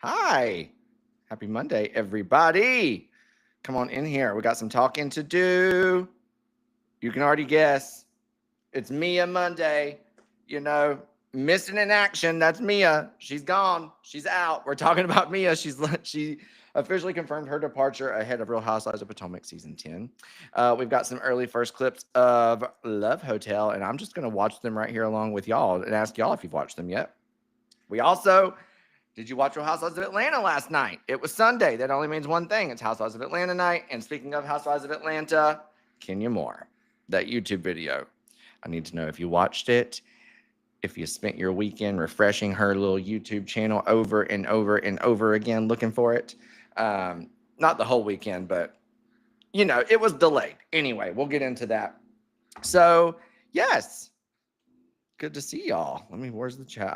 Hi. Happy Monday, everybody. Come on in here. We got some talking to do. You can already guess. It's Mia Monday. You know, missing in action. That's Mia. She's gone. She's out. We're talking about Mia. She officially confirmed her departure ahead of Real Housewives of Potomac season 10. We've got some early first clips of Love Hotel, and I'm just going to watch them right here along with y'all and ask y'all if you've watched them yet. We also Did you watch Real Housewives of Atlanta last night? It was Sunday. That only means one thing. It's Housewives of Atlanta night. And speaking of Housewives of Atlanta, Kenya Moore, that YouTube video. I need to know if you watched it, if you spent your weekend refreshing her little YouTube channel over and over and over again looking for it. Not the whole weekend, but, it was delayed. Anyway, we'll get into that. So, yes, good to see y'all. Where's the chat?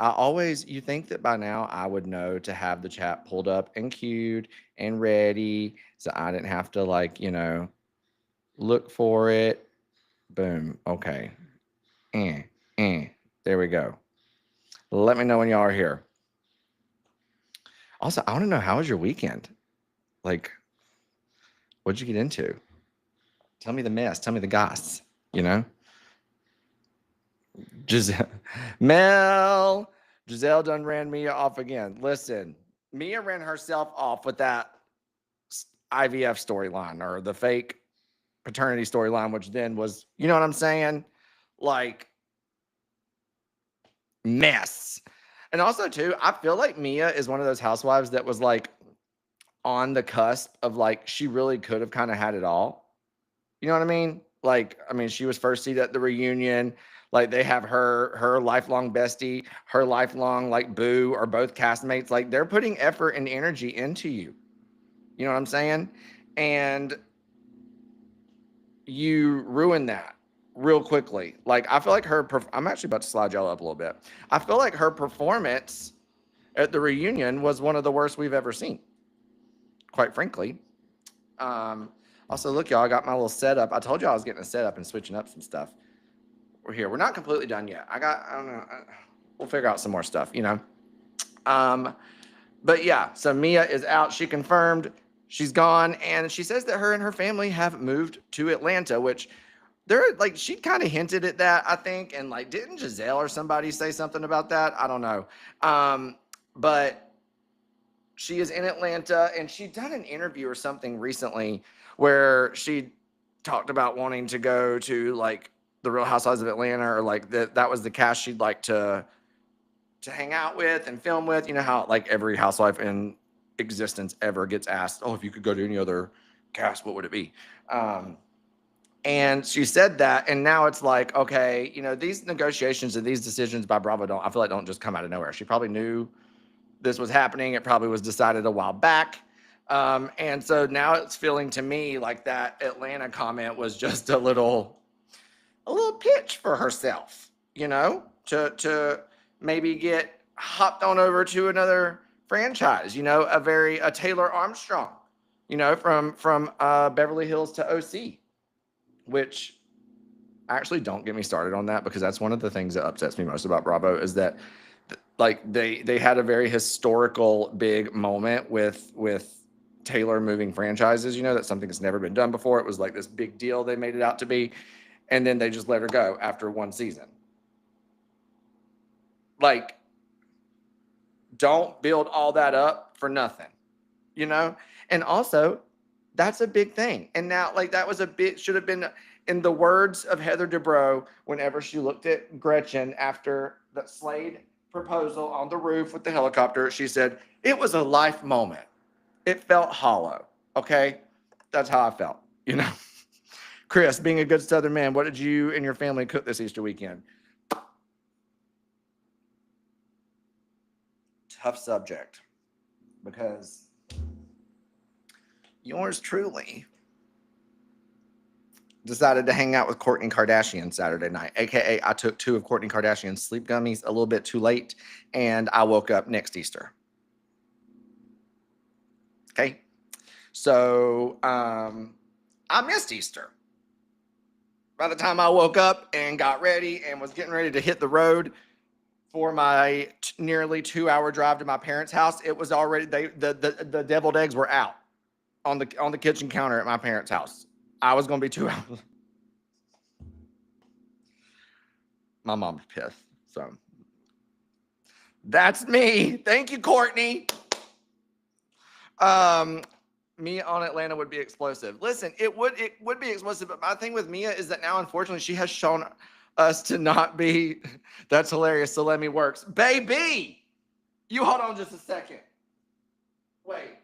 You think that by now I would know to have the chat pulled up and queued and ready so I didn't have to, look for it. Boom. Okay. Eh, There we go. Let me know when y'all are here. Also, I want to know, how was your weekend? Like, what'd you get into? Tell me the mess. Tell me the goss, you know? Giselle. Giselle done ran Mia off again. Listen, Mia ran herself off with that IVF storyline, or the fake paternity storyline, which then was, you know what I'm saying? Like, mess. And also, too, I feel like Mia is one of those housewives that was like on the cusp of she really could have kind of had it all. You know what I mean? She was first seat at the reunion. Like, they have her lifelong bestie, her lifelong boo, or both castmates. Like, they're putting effort and energy into you. You know what I'm saying? And you ruin that real quickly. I feel like I'm actually about to slide y'all up a little bit. I feel like her performance at the reunion was one of the worst we've ever seen, quite frankly. Also, look, y'all, I got my little setup. I told you I was getting a setup and switching up some stuff. We're here. We're not completely done yet. I don't know. We'll figure out some more stuff, But yeah, so Mia is out. She confirmed she's gone. And she says that her and her family have moved to Atlanta, which she kind of hinted at that, I think. And didn't Giselle or somebody say something about that? I don't know. But she is in Atlanta, and she'd done an interview or something recently where she talked about wanting to go to the Real Housewives of Atlanta, or that was the cast she'd like to hang out with and film with. You know how every housewife in existence ever gets asked, oh, if you could go to any other cast, what would it be? And she said that, and now it's okay, these negotiations and these decisions by Bravo don't just come out of nowhere. She probably knew this was happening. It probably was decided a while back. And so now it's feeling to me like that Atlanta comment was just a little pitch for herself, to maybe get hopped on over to another franchise, a Taylor Armstrong, from Beverly Hills to OC, which actually, don't get me started on that, because that's one of the things that upsets me most about Bravo, is that they had a very historical big moment with Taylor moving franchises. That's something that's never been done before. It was this big deal they made it out to be, and then they just let her go after one season. Don't build all that up for nothing, And also, that's a big thing. And now, that was should have been, in the words of Heather Dubrow, whenever she looked at Gretchen after the Slade proposal on the roof with the helicopter, she said, it was a life moment. It felt hollow. Okay? That's how I felt, Chris, being a good Southern man, what did you and your family cook this Easter weekend? Tough subject, because yours truly decided to hang out with Kourtney Kardashian Saturday night, aka I took 2 of Kourtney Kardashian's sleep gummies a little bit too late, and I woke up next Easter. Okay, so I missed Easter. By the time I woke up and got ready and was getting ready to hit the road, for my nearly 2-hour drive to my parents' house. It was already the deviled eggs were out on the kitchen counter at my parents' house. I was gonna be 2 hours. My mom's pissed. So that's me. Thank you, Courtney. Mia on Atlanta would be explosive. Listen, it would be explosive, but my thing with Mia is that now, unfortunately, she has shown us to not be. That's hilarious. So let me works, baby. You hold on just a second. Wait.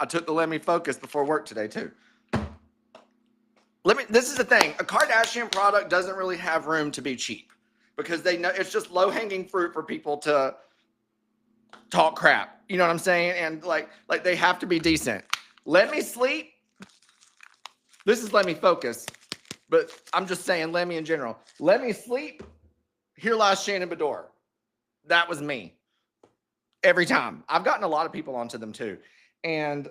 I took the Let Me Focus before work today too. This is the thing. A Kardashian product doesn't really have room to be cheap because they know it's just low-hanging fruit for people to talk crap. You know what I'm saying? And like they have to be decent. Let Me Sleep. This is Let Me Focus, but I'm just saying Let Me in general. Let Me Sleep. Here Lies Shannon Bedore. That was me. Every time. I've gotten a lot of people onto them too. And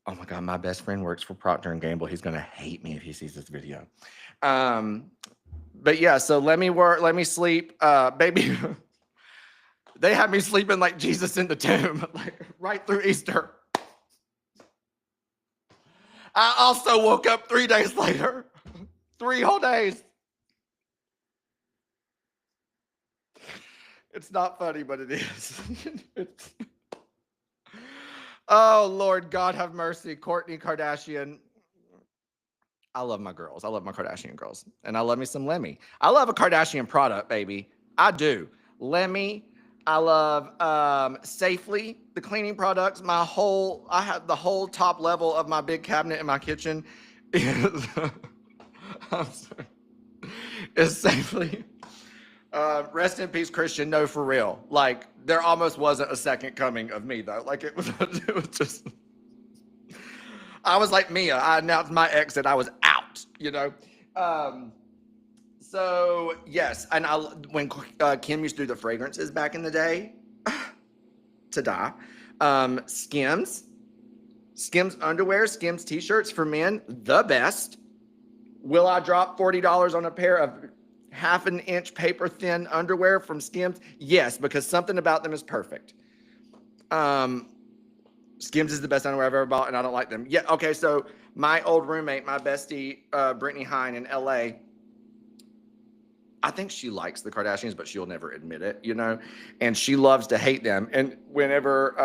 oh my God, my best friend works for Procter & Gamble. He's going to hate me if he sees this video. But yeah, so Let Me Sleep. Baby, they had me sleeping like Jesus in the tomb, like right through Easter. I also woke up 3 days later, 3 whole days. It's not funny, but it is. Oh, Lord God have mercy. Kourtney Kardashian. I love my girls. I love my Kardashian girls. And I love me some Lemmy. I love a Kardashian product, baby. I do. Lemmy. I love Safely, the cleaning products. I have the whole top level of my big cabinet in my kitchen is, is Safely. Rest in peace, Christian. No, for real. Like, there almost wasn't a second coming of me, though. Like, it was just... I was like Mia. I announced my exit. I was out, you know? So, yes. And when Kim used to do the fragrances back in the day, to die. Skims underwear, Skims t-shirts for men, the best. Will I drop $40 on a pair of 1/2 inch paper thin underwear from Skims? Yes, because something about them is perfect. Skims is the best underwear I've ever bought, and I don't like them. Yeah, okay, so my old roommate, my bestie, Brittany Hine in LA, I think she likes the Kardashians, but she'll never admit it, you know? And she loves to hate them. And whenever,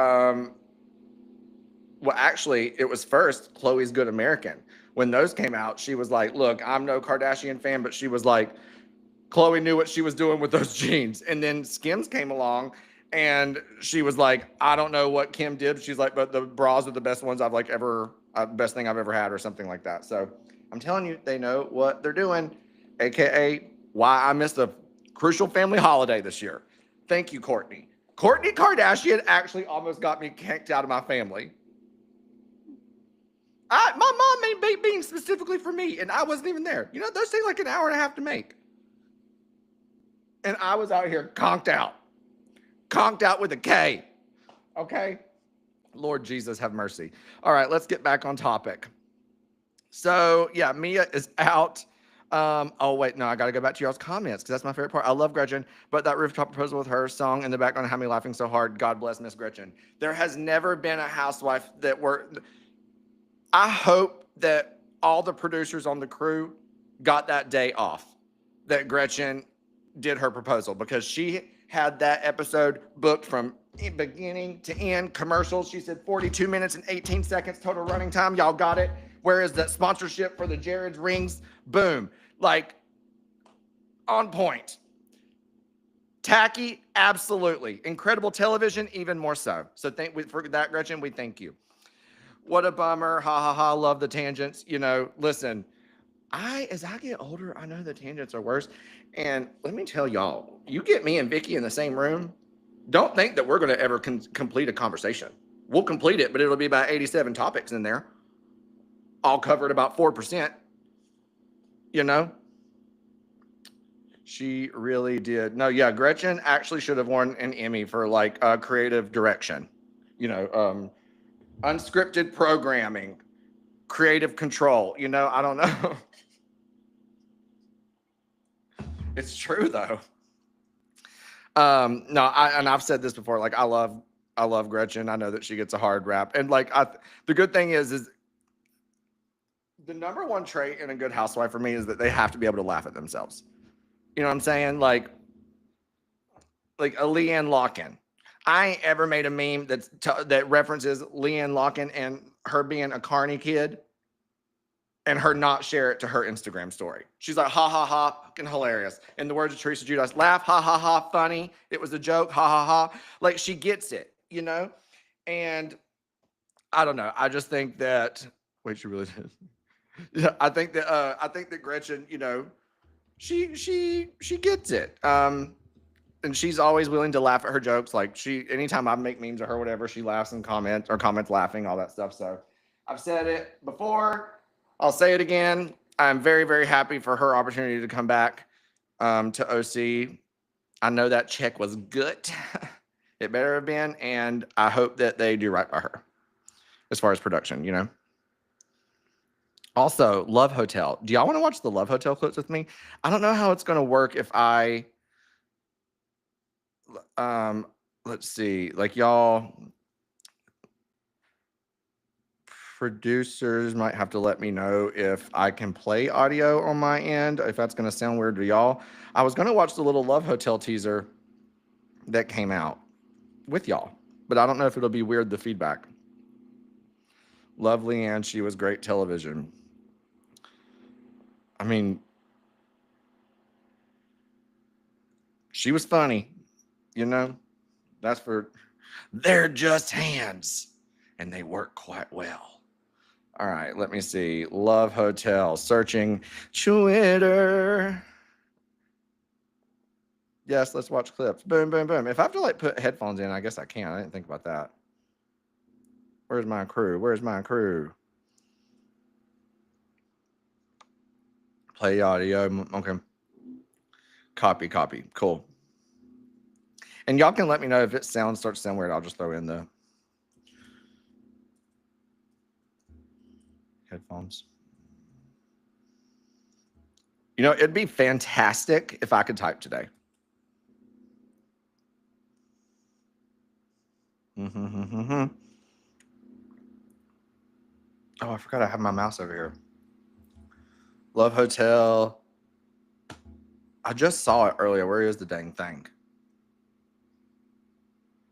well, actually, it was first Chloe's Good American. When those came out, she was like, look, I'm no Kardashian fan, but she was like, Chloe knew what she was doing with those jeans. And then Skims came along, and she was like, I don't know what Kim did. She's like, but the bras are the best ones I've like ever, best thing I've ever had, or something like that. So I'm telling you, they know what they're doing, AKA why I missed a crucial family holiday this year. Thank you, Kourtney. Kourtney Kardashian actually almost got me kicked out of my family. My mom made baked beans specifically for me, and I wasn't even there. You know, those take like an hour and a half to make. And I was out here conked out with a K. Okay? Lord Jesus, have mercy. All right, let's get back on topic. So, yeah, Mia is out. Oh, wait, no, I got to go back to y'all's comments because that's my favorite part. I love Gretchen, but that rooftop proposal with her song in the background had me laughing so hard. God bless Miss Gretchen. There has never been a housewife that I hope that all the producers on the crew got that day off that Gretchen did her proposal, because she had that episode booked from beginning to end. Commercials, she said 42 minutes and 18 seconds total running time. Y'all got it. Where is that sponsorship for the Jared's rings? Boom. Like, on point. Tacky, absolutely. Incredible television, even more so. So for that, Gretchen, we thank you. What a bummer. Ha ha ha. Love the tangents. You know, listen, as I get older, I know the tangents are worse. And let me tell y'all, you get me and Vicky in the same room, don't think that we're going to ever complete a conversation. We'll complete it, but it'll be about 87 topics in there, all covered about 4%. You know? She really did. No, yeah, Gretchen actually should have won an Emmy for like creative direction. You know, Unscripted programming, creative control. I don't know. It's true though. No, I've said this before. Like I love Gretchen. I know that she gets a hard rap, and like the good thing is the number one trait in a good housewife for me is that they have to be able to laugh at themselves. You know what I'm saying? Like a Leanne Locken. I ain't ever made a meme that references Leanne Locken and her being a Carney kid and her not share it to her Instagram story. She's like, ha ha ha, fucking hilarious. In the words of Teresa Judice, laugh, ha ha ha, funny. It was a joke, ha ha ha. Like she gets it, And I don't know. I just think that wait, she really did. Yeah, I think that Gretchen, she gets it. And she's always willing to laugh at her jokes. Like anytime I make memes of her, whatever, she laughs and comments laughing, all that stuff. So I've said it before. I'll say it again. I'm very, very happy for her opportunity to come back to OC. I know that check was good. It better have been. And I hope that they do right by her as far as production. Also, Love Hotel. Do y'all want to watch the Love Hotel clips with me? I don't know how it's going to work if I let's see, like y'all producers might have to let me know if I can play audio on my end, if that's going to sound weird to y'all. I was going to watch the little Love Hotel teaser that came out with y'all, but I don't know if it'll be weird, the feedback. Love Leanne, she was great television. I mean, she was funny, they're just hands and they work quite well. All right, let me see. Love Hotel, searching Twitter. Yes, let's watch clips. Boom, boom, boom. If I have to put headphones in, I guess I can. I didn't think about that. Where's my crew? Play audio. Okay. Copy. Cool. And y'all can let me know if it starts to sound weird. I'll just throw in the headphones. It'd be fantastic if I could type today. Oh, I forgot I have my mouse over here. Love Hotel. I just saw it earlier. Where is the dang thing?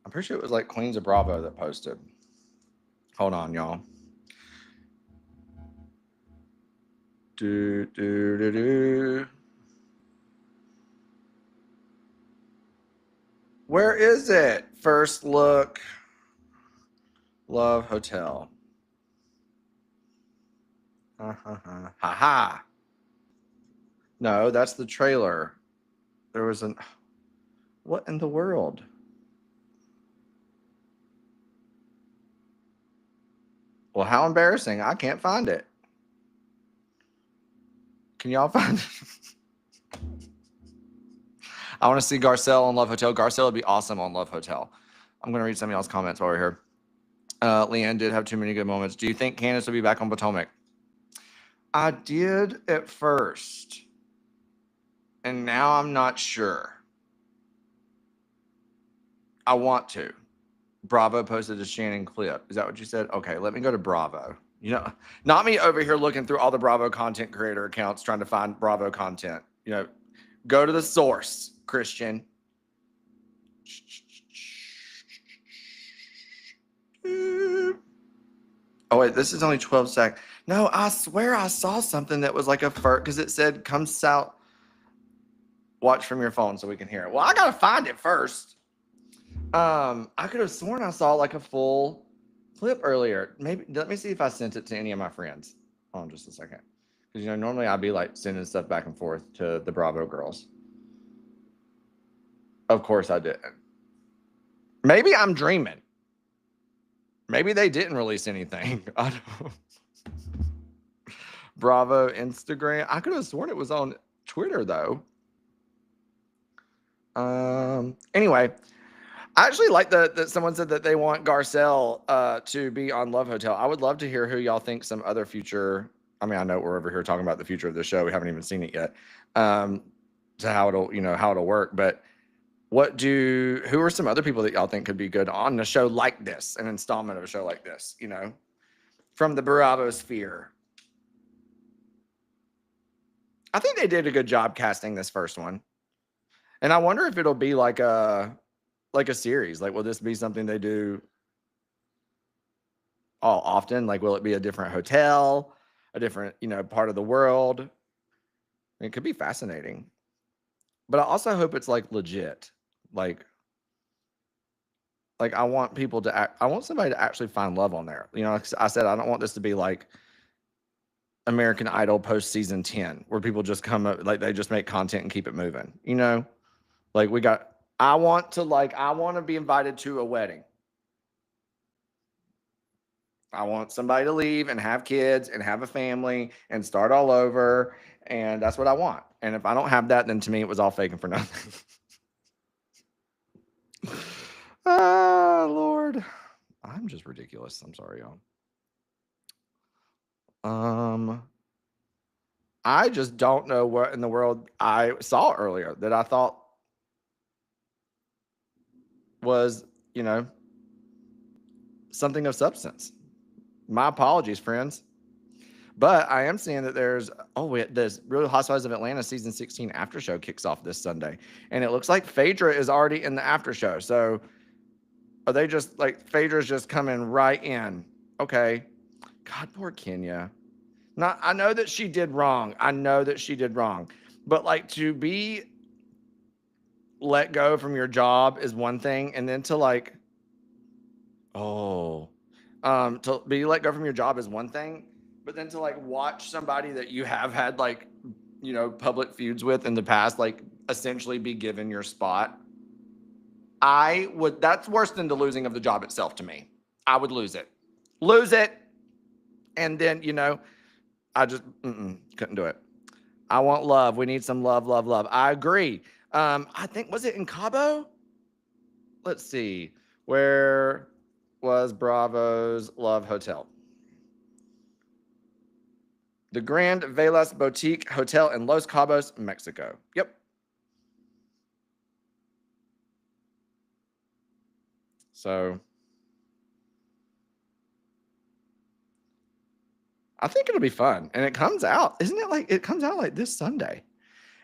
I'm pretty sure it was like Queens of Bravo that posted. Hold on, y'all. Where is it? First look. Love Hotel. Ha. No, that's the trailer. There was what in the world? Well, how embarrassing. I can't find it. Can y'all find it? I want to see Garcelle on Love Hotel. Garcelle would be awesome on Love Hotel. I'm going to read some of y'all's comments while we're here. Leanne did have too many good moments. Do you think Candace will be back on Potomac? I did at first. And now I'm not sure. I want to. Bravo posted a Shannon clip. Is that what you said? Okay, let me go to Bravo. Not me over here looking through all the Bravo content creator accounts trying to find Bravo content. Go to the source, Christian. Oh, wait, this is only 12 seconds. No, I swear I saw something that was like a first, because it said, come south, watch from your phone so we can hear it. Well, I got to find it first. I could have sworn I saw like a full clip earlier. Maybe, let me see if I sent it to any of my friends. Hold on just a second. Because, normally I'd be like sending stuff back and forth to the Bravo girls. Of course I didn't. Maybe I'm dreaming. Maybe they didn't release anything. I don't know. Bravo Instagram. I could have sworn it was on Twitter though. Anyway, I actually like that someone said that they want Garcelle to be on Love Hotel. I would love to hear who y'all think some other future. I mean, I know we're over here talking about the future of the show. We haven't even seen it yet. To how it'll work. But who are some other people that y'all think could be good on a show like this, an installment of a show like this, from the Bravo sphere? I think they did a good job casting this first one. And I wonder if it'll be like a series. Like, will this be something they do all often? Like, will it be a different hotel, a different, part of the world? It could be fascinating. But I also hope it's like legit. Like I want I want somebody to actually find love on there. Like I said, I don't want this to be like American Idol post season 10, where people just come up, like they just make content and keep it moving. Like I want to be invited to a wedding. I want somebody to leave and have kids and have a family and start all over. And that's what I want. And if I don't have that, then to me, it was all faking for nothing. Lord. I'm just ridiculous. I'm sorry, y'all. I just don't know what in the world I saw earlier that I thought was, something of substance. My apologies, friends. But I am seeing that there's this Real Housewives of Atlanta season 16 after show kicks off this Sunday. And it looks like Phaedra is already in the after show. So are they just like Phaedra's just coming right in? Okay. God, poor Kenya. I know that she did wrong. But like, to be let go from your job is one thing, and then to to be let go from your job is one thing, but then to watch somebody that you have had public feuds with in the past essentially be given your spot. That's worse than the losing of the job itself to me. I would lose it. And then, I just couldn't do it. I want love. We need some love. I agree. I think, was it in Cabo? Let's see. Where was Bravo's Love Hotel? The Grand Velas Boutique Hotel in Los Cabos, Mexico. Yep. So I think it'll be fun. And it comes out, isn't it it comes out this Sunday.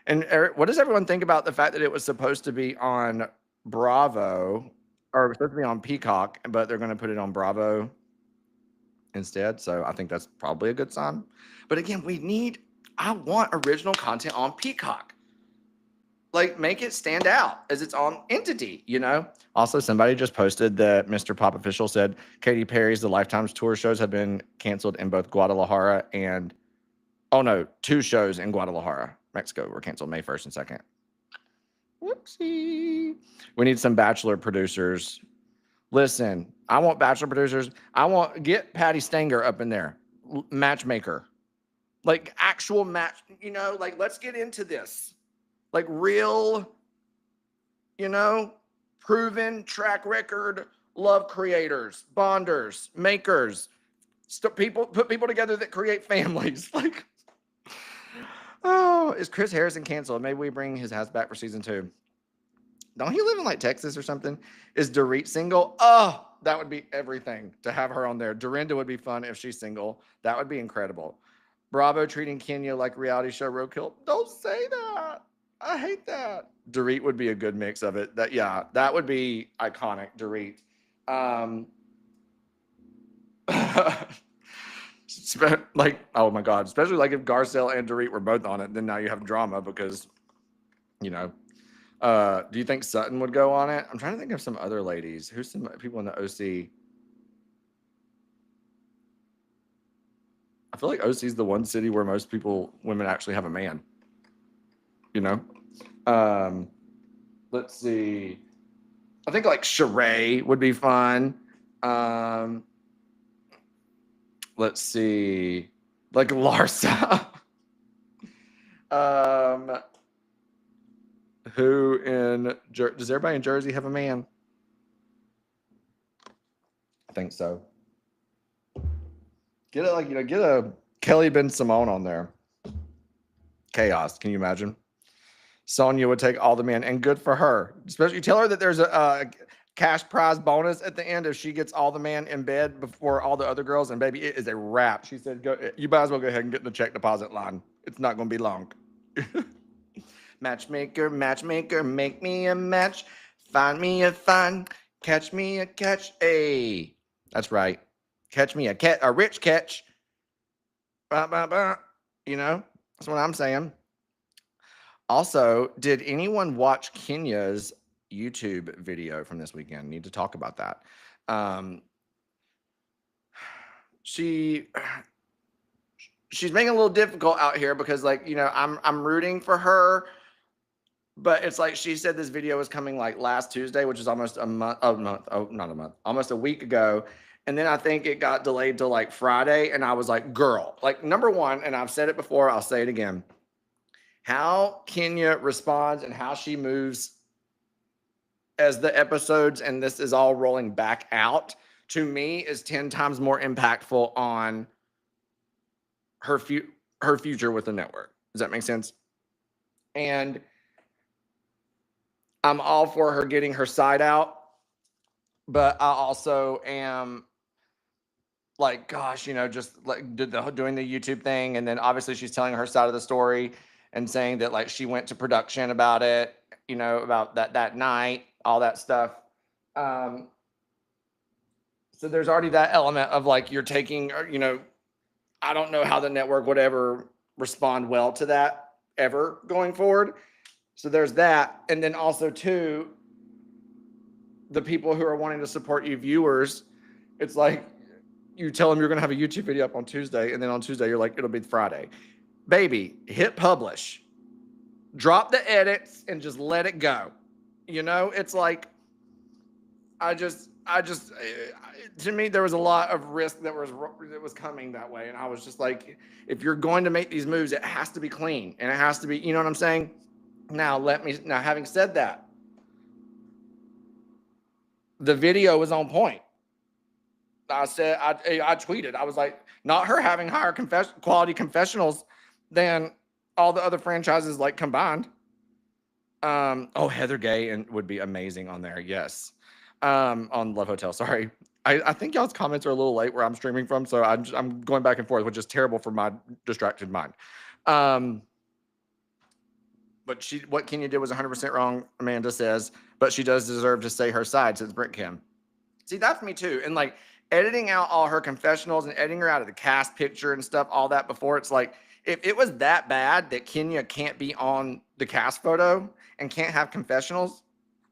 And Eric, what does everyone think about the fact that it was supposed to be on Bravo, or it was supposed to be on Peacock, but they're going to put it on Bravo instead? So I think that's probably a good sign. But again, I want original content on Peacock. Make it stand out as its own entity, Also, somebody just posted that Mr. Pop Official said Katy Perry's The Lifetime's tour shows have been canceled in both Guadalajara and, 2 shows in Guadalajara, Mexico were canceled May 1st and 2nd. Whoopsie. We need some Bachelor producers. Listen, I want Bachelor producers. Get Patty Stanger up in there. Matchmaker. Actual match, let's get into this. Real, proven track record love creators, bonders, makers, put people together that create families. Is Chris Harrison canceled? Maybe we bring his house back for season 2. Don't he live in Texas or something? Is Dorit single? Oh, that would be everything to have her on there. Dorinda would be fun if she's single. That would be incredible. Bravo treating Kenya like reality show roadkill. Don't say that. I hate that. Dorit would be a good mix of it. That would be iconic. Dorit. Oh my God, especially if Garcelle and Dorit were both on it, then now you have drama because, do you think Sutton would go on it? I'm trying to think of some other ladies. Who's some people in the OC? I feel like OC is the one city where most women actually have a man. Let's see. I think Sheree would be fun. Let's see. Larsa. Does everybody in Jersey have a man? I think so. Get it, like, you know, get a Kelly Ben Simone on there. Chaos. Can you imagine? Sonya would take all the men, and good for her. Especially tell her that there's a cash prize bonus at the end if she gets all the man in bed before all the other girls. And baby, it is a wrap. She said, "Go. You might as well go ahead and get in the check deposit line. It's not going to be long." Matchmaker, matchmaker, make me a match. Find me a find. Catch me a catch. Hey, that's right. Catch me a rich catch. Bah, bah, bah. You know, that's what I'm saying. Also, did anyone watch Kenya's YouTube video from this weekend? Need to talk about that. She's making it a little difficult out here because, like, you know, I'm rooting for her, but it's like she said this video was coming like last Tuesday, which is almost a month. Oh, not a month, almost a week ago. And then I think it got delayed till like Friday, and I was like, girl, like, number one, and I've said it before, I'll say it again. How Kenya responds and how she moves as the episodes and this is all rolling back out, to me, is 10 times more impactful on her future with the network. Does that make sense? And I'm all for her getting her side out, but I also am like, gosh, you know, just like doing the YouTube thing, and then obviously she's telling her side of the story and saying that, like, she went to production about it, you know, about that night, all that stuff. So there's already that element of, like, you're taking, you know, I don't know how the network would ever respond well to that ever going forward. So there's that. And then also, too, the people who are wanting to support you viewers, it's like you tell them you're going to have a YouTube video up on Tuesday, and then on Tuesday you're like, it'll be Friday. Baby, hit publish, drop the edits, and just let it go. You know, it's like, to me, there was a lot of risk that was coming that way. And I was just like, if you're going to make these moves, it has to be clean, and it has to be, you know what I'm saying? Now, having said that, the video was on point. I said, I tweeted, I was like, not her having higher quality confessionals than all the other franchises, like, combined. Oh, Heather Gay and would be amazing on there. Yes. On Love Hotel. Sorry. I think y'all's comments are a little late where I'm streaming from, so I'm going back and forth, which is terrible for my distracted mind. But what Kenya did was 100% wrong, Amanda says, but she does deserve to say her side, says Britt Kim. See, that's me too. And, like, editing out all her confessionals and editing her out of the cast picture and stuff, all that before, it's like, if it was that bad that Kenya can't be on the cast photo and can't have confessionals,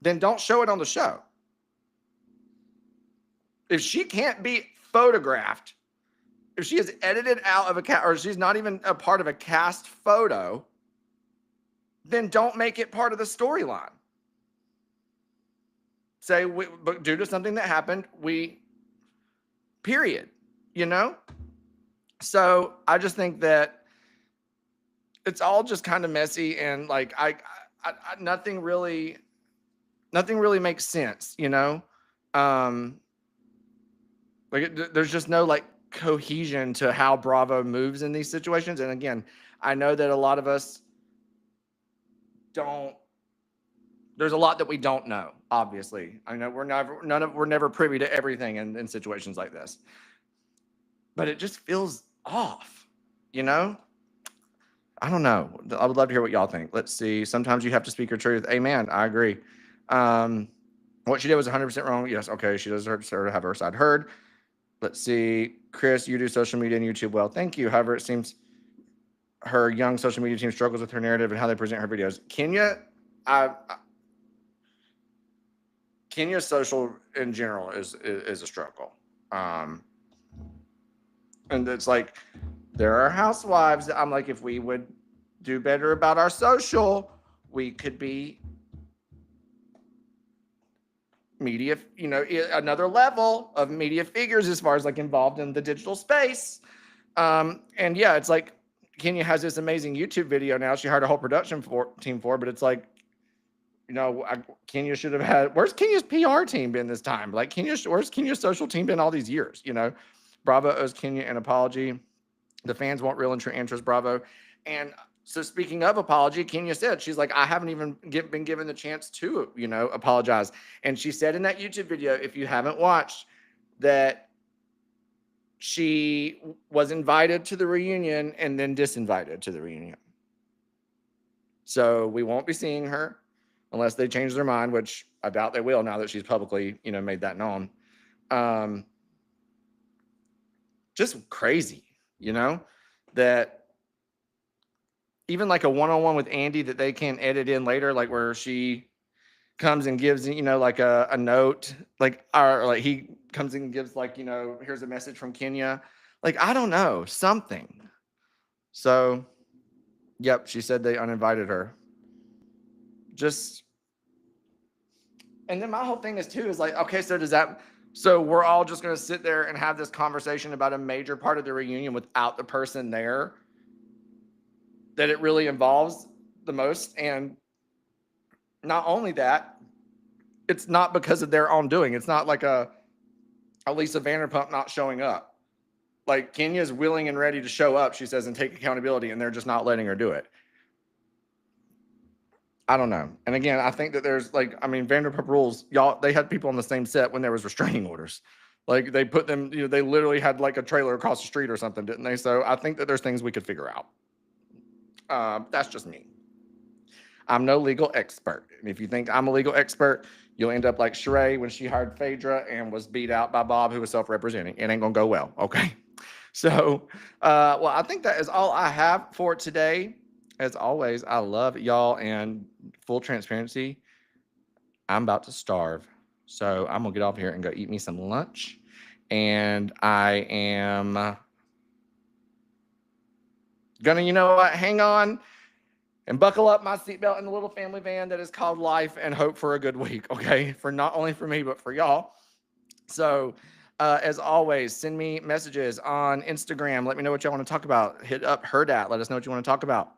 then don't show it on the show. If she can't be photographed, if she is edited out of a cast, or she's not even a part of a cast photo, then don't make it part of the storyline. Say, but due to something that happened, period, you know? So I just think that it's all just kind of messy, and, like, nothing really makes sense, you know? There's just no, like, cohesion to how Bravo moves in these situations. And again, I know that a lot of us there's a lot that we don't know, obviously. I know we're never privy to everything in situations like this, but it just feels off, you know? I don't know. I would love to hear what y'all think. Let's see. Sometimes you have to speak your truth. Amen. I agree. What she did was 100% wrong. Yes. Okay. She deserves to have her side heard. Let's see. Chris, you do social media and YouTube well. Thank you. However, it seems her young social media team struggles with her narrative and how they present her videos. Kenya's social in general is a struggle. And it's like, there are housewives that I'm like, if we would do better about our social, we could be media, you know, another level of media figures as far as, like, involved in the digital space. And yeah, it's like Kenya has this amazing YouTube video now. She hired a whole production team for, but it's like, You know, Kenya should have had. Where's Kenya's PR team been this time? Like where's Kenya's social team been all these years? You know, Bravo owes Kenya an apology. The fans want real and true answers, Bravo. And so speaking of apology, Kenya said, she's like, I haven't even been given the chance to, you know, apologize. And she said in that YouTube video, if you haven't watched, that she was invited to the reunion and then disinvited to the reunion. So we won't be seeing her unless they change their mind, which I doubt they will now that she's publicly, you know, made that known. Just crazy, you know, that even like a one-on-one with Andy that they can edit in later, like where she comes and gives, you know, like a note, like, or like he comes and gives like, you know, here's a message from Kenya. Like, I don't know, something. So, yep, she said they uninvited her. Just, and then my whole thing is too, is like, okay, so we're all just going to sit there and have this conversation about a major part of the reunion without the person there that it really involves the most. And not only that, it's not because of their own doing. It's not like a Lisa Vanderpump not showing up. Like, Kenya's willing and ready to show up, she says, and take accountability, and they're just not letting her do it. I don't know. And again, I think that there's like, I mean, Vanderpump Rules, y'all, they had people on the same set when there was restraining orders. Like, they put them, you know, they literally had like a trailer across the street or something, didn't they? So I think that there's things we could figure out. That's just me. I'm no legal expert. And if you think I'm a legal expert, you'll end up like Sheree when she hired Phaedra and was beat out by Bob, who was self-representing. It ain't gonna go well, okay? So, well, I think that is all I have for today. As always, I love y'all, and full transparency, I'm about to starve. So I'm gonna get off here and go eat me some lunch. And I am gonna, you know what, hang on and buckle up my seatbelt in the little family van that is called life and hope for a good week, okay? For not only for me, but for y'all. So, as always, send me messages on Instagram. Let me know what y'all want to talk about. Hit up Hurrdat. Let us know what you want to talk about.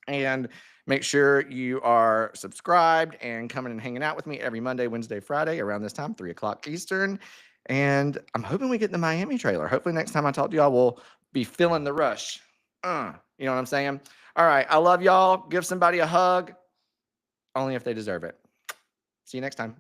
And make sure you are subscribed and coming and hanging out with me every Monday, Wednesday, Friday around this time, 3 o'clock Eastern. And I'm hoping we get in the Miami trailer. Hopefully next time I talk to y'all, we'll be feeling the rush. You know what I'm saying? All right. I love y'all. Give somebody a hug, only if they deserve it. See you next time.